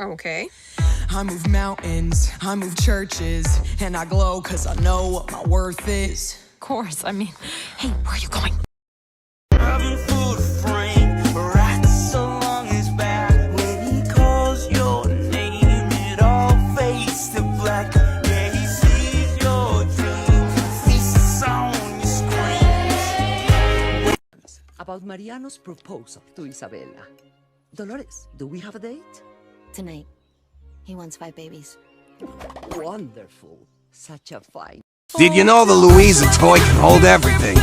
Okay. I move mountains, I move churches, and I glow cause I know what my worth is. Of course. I mean, hey, where are you going? About Mariano's proposal to Isabella. Dolores, do we have a date? Tonight. He wants 5 babies. Wonderful. Such a fine... Did you know the Louisa toy can hold everything?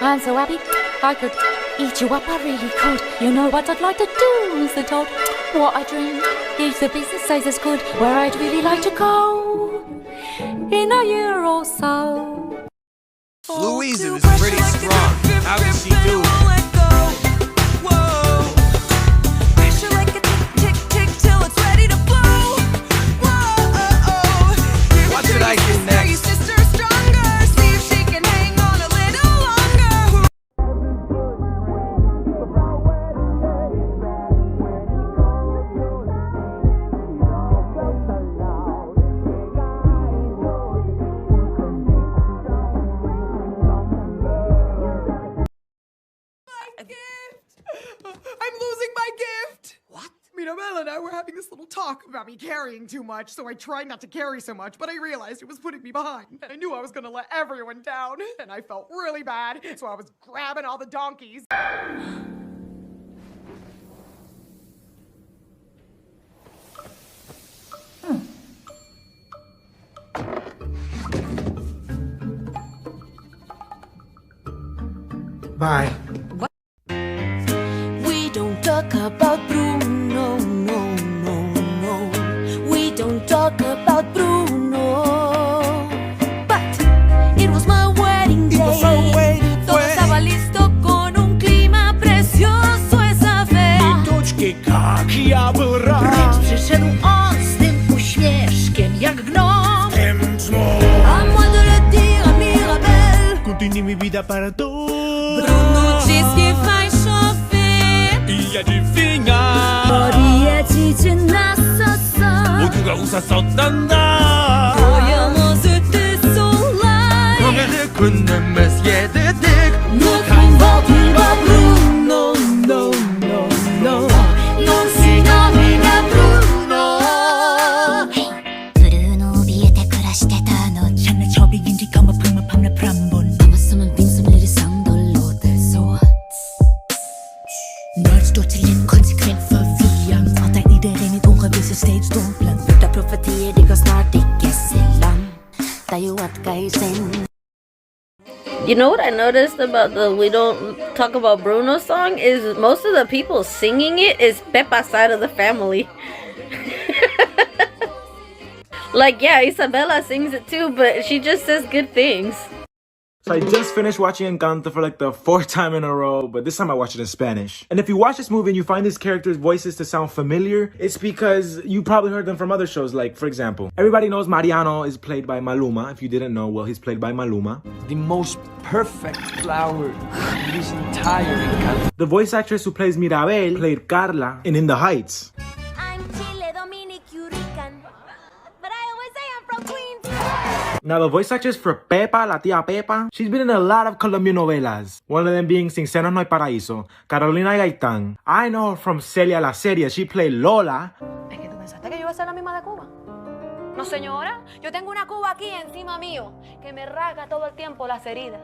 I'm so happy I could eat you up, I really could. You know what I'd like to do, Mr. Toad? What a dream, if the business stays as good, where I'd really like to go in a year or so. Louisa is pretty strong. How does she do it? What should I do next? I'm losing my gift! What? Mirabelle and I were having this little talk about me carrying too much, so I tried not to carry so much, but I realized it was putting me behind. I knew I was gonna let everyone down, and I felt really bad, so I was grabbing all the donkeys. Bye. We don't talk about Bruno, no, no, no. We don't talk about Bruno. But it was my wedding day. Todo estaba listo con un clima precioso esa vez. Ja był rad. Precz przyszedł on z tym uśmieszkiem jak gnom. Tym czmą. A moi de le dire à Mirabelle. Continue mi vida para tu. Bruno diz que vai chover. E adivinha? 머리에 났었어. 모두가 웃었었단다. Voyons était soleil. 고개를 걷는 예대댁. Ne convoque pas Bruno, no, no, no. Non si nomina Bruno. 브루노 위에暮らしてた너 샤넬 쇼핑인지 검은 밤에 프람본 아무스면 빈스밀이 상돌로 될소 널 stort konsekvent förvirrad At deg iedereen niet ongewiss steeds dompelen Fullt av profetier, det går snart ikke selv Det er jo at geisen You know what I noticed about the We Don't Talk About Bruno song is most of the people singing it is Pepa's side of the family. Like, yeah, Isabella sings it too, but she just says good things. So I just finished watching Encanto for like the 4th time in a row, but this time I watched it in Spanish. And if you watch this movie and you find these characters' voices to sound familiar, it's because you probably heard them from other shows. Like, for example, everybody knows Mariano is played by Maluma. If you didn't know, well, he's played by Maluma. The most perfect flower in this entire Encanto. The voice actress who plays Mirabel played Carla in The Heights. I'm Chile, Dominic, Rican. But I always say I'm from Queens. Now, the voice actress for Pepa, la tía Pepa, she's been in a lot of Colombian novelas. One of them being Sin Senos No Hay Paraíso, Carolina Gaitán. I know her from Celia la Serie. She played Lola. ¿Es que tú pensaste que yo iba a ser la misma de Cuba? No, señora. Yo tengo una Cuba aquí encima mío que me rasga todo el tiempo las heridas.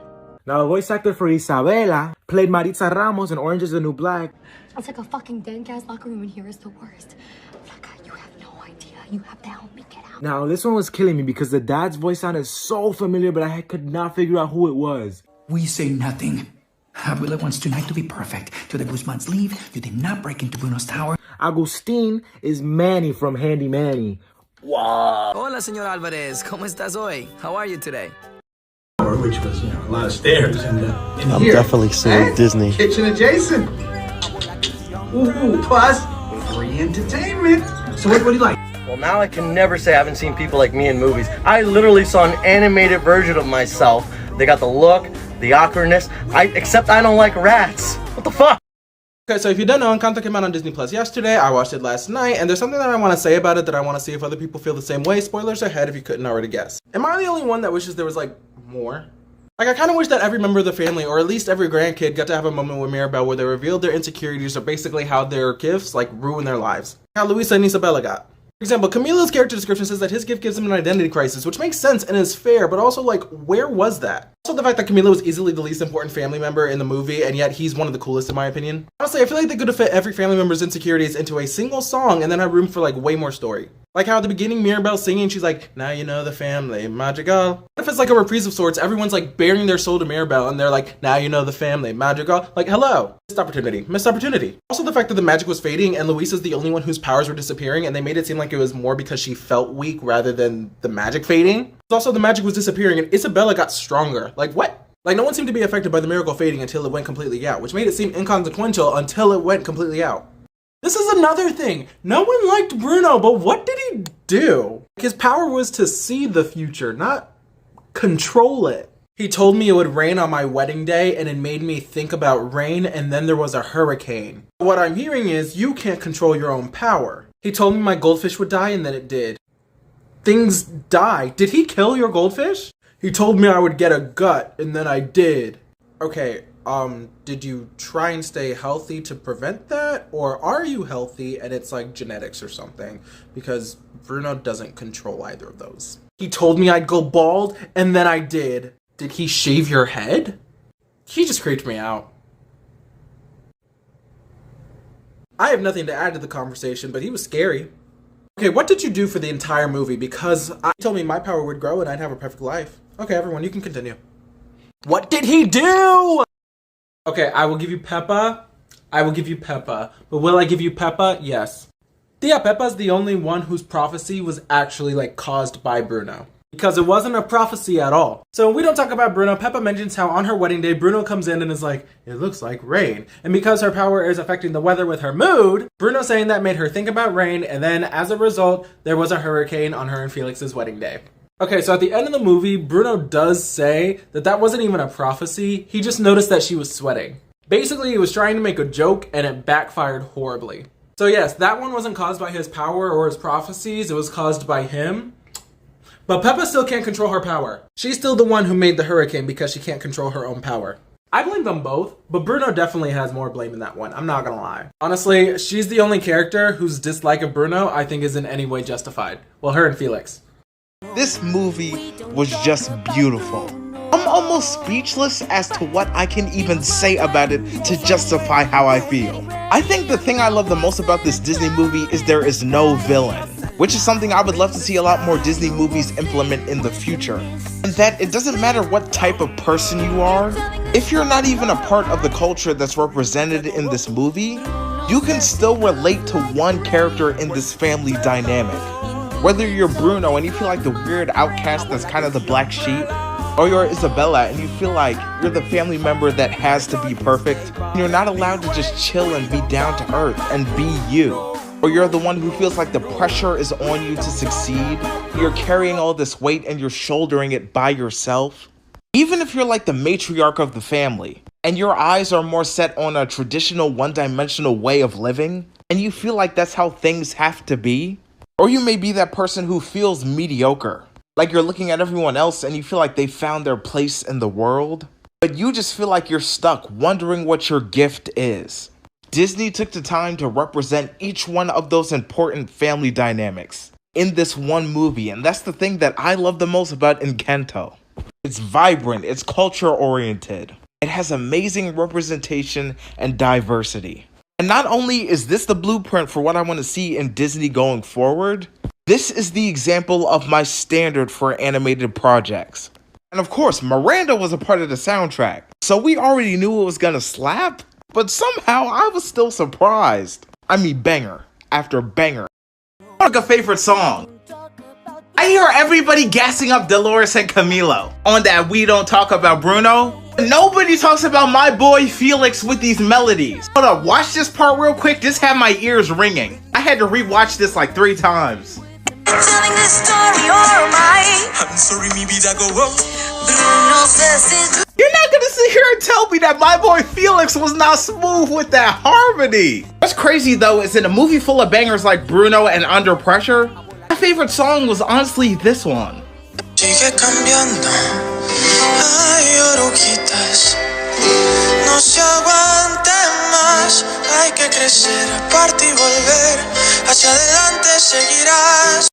Now, the voice actor for Isabela played Maritza Ramos in Orange is the New Black. It's like a fucking dank-ass locker room in here is the worst. Flaca, you have no idea. You have to help me get out. Now, this one was killing me because the dad's voice sounded so familiar, but I could not figure out who it was. We say nothing. Abuela wants tonight to be perfect. To the Guzmans leave, you did not break into Bruno's tower. Agustin is Manny from Handy Manny. Wow. Hola, señor Alvarez. ¿Cómo estás hoy? How are you today? Which was, a lot of stairs and I'm here. Definitely seeing Disney. Kitchen adjacent. Ooh, plus free entertainment. So what do you like? Well, now I can never say I haven't seen people like me in movies. I literally saw an animated version of myself. They got the look, the awkwardness. Except I don't like rats. What the fuck? Okay, so if you don't know, Encanto came out on Disney Plus yesterday. I watched it last night, and there's something that I want to say about it that I want to see if other people feel the same way. Spoilers ahead if you couldn't already guess. Am I the only one that wishes there was, like, more? Like, I kind of wish that every member of the family, or at least every grandkid, got to have a moment with Mirabel where they revealed their insecurities or basically how their gifts, like, ruin their lives. How Luisa and Isabela got. For example, Camilo's character description says that his gift gives him an identity crisis, which makes sense and is fair, but also, like, where was that? Also, the fact that Camilo was easily the least important family member in the movie, and yet he's one of the coolest in my opinion. Honestly, I feel like they could have fit every family member's insecurities into a single song and then have room for, like, way more story. Like how at the beginning Mirabel's singing, she's like, now you know the family, Madrigal. What if it's like a reprise of sorts, everyone's like bearing their soul to Mirabel and they're like, now you know the family, Madrigal. Like, hello. Missed opportunity. Missed opportunity. Also the fact that the magic was fading and Luisa's the only one whose powers were disappearing and they made it seem like it was more because she felt weak rather than the magic fading. Also the magic was disappearing and Isabela got stronger. Like what? Like no one seemed to be affected by the miracle fading until it went completely out, which made it seem inconsequential until it went completely out. This is another thing. No one liked Bruno, but what did he do? His power was to see the future, not control it. He told me it would rain on my wedding day and it made me think about rain and then there was a hurricane. What I'm hearing is you can't control your own power. He told me my goldfish would die and then it did. Things die. Did he kill your goldfish? He told me I would get a gut and then I did. Okay, did you try and stay healthy to prevent that? Or are you healthy and it's like genetics or something? Because Bruno doesn't control either of those. He told me I'd go bald and then I did. Did he shave your head? He just creeped me out. I have nothing to add to the conversation, but he was scary. Okay, what did you do for the entire movie? Because he told me my power would grow and I'd have a perfect life. Okay, everyone, you can continue. What did he do? Okay, I will give you Peppa. I will give you Peppa. But will I give you Peppa? Yes. Tia Peppa's the only one whose prophecy was actually like caused by Bruno. Because it wasn't a prophecy at all. So when we don't talk about Bruno, Peppa mentions how on her wedding day, Bruno comes in and is like, it looks like rain. And because her power is affecting the weather with her mood, Bruno saying that made her think about rain. And then as a result, there was a hurricane on her and Felix's wedding day. Okay, so at the end of the movie, Bruno does say that that wasn't even a prophecy. He just noticed that she was sweating. Basically, he was trying to make a joke and it backfired horribly. So yes, that one wasn't caused by his power or his prophecies. It was caused by him. But Peppa still can't control her power. She's still the one who made the hurricane because she can't control her own power. I blame them both, but Bruno definitely has more blame in that one. I'm not gonna lie. Honestly, she's the only character whose dislike of Bruno I think is in any way justified. Well, her and Felix. This movie was just beautiful. I'm almost speechless as to what I can even say about it to justify how I feel. I think the thing I love the most about this Disney movie is there is no villain, which is something I would love to see a lot more Disney movies implement in the future. And that it doesn't matter what type of person you are, if you're not even a part of the culture that's represented in this movie, you can still relate to one character in this family dynamic. Whether you're Bruno and you feel like the weird outcast that's kind of the black sheep, Or you're Isabella and you feel like you're the family member that has to be perfect. And you're not allowed to just chill and be down to earth and be you. Or you're the one who feels like the pressure is on you to succeed. You're carrying all this weight and you're shouldering it by yourself. Even if you're like the matriarch of the family and your eyes are more set on a traditional one-dimensional way of living and you feel like that's how things have to be. Or you may be that person who feels mediocre. Like you're looking at everyone else and you feel like they found their place in the world, but you just feel like you're stuck wondering what your gift is. Disney took the time to represent each one of those important family dynamics in this one movie, and that's the thing that I love the most about Encanto. It's vibrant, it's culture-oriented, it has amazing representation and diversity. And not only is this the blueprint for what I want to see in Disney going forward, this is the example of my standard for animated projects. And of course, Miranda was a part of the soundtrack, so we already knew it was gonna slap, but somehow I was still surprised. I mean, banger after banger. Like a favorite song. I hear everybody gassing up Dolores and Camilo on that We Don't Talk About Bruno. Nobody talks about my boy Felix with these melodies. Hold up, watch this part real quick. This had my ears ringing. I had to rewatch this like 3 times. Telling this story or mine. I'm sorry, mi vida go on. Bruno says You're not gonna sit here and tell me that my boy Felix was not smooth with that harmony. What's crazy though is in a movie full of bangers like Bruno and Under Pressure, my favorite song was honestly this one. Sigue cambiando. Hay oruguitas. No se aguante más. Hay que crecer, aparte y volver. Hacia adelante seguirás.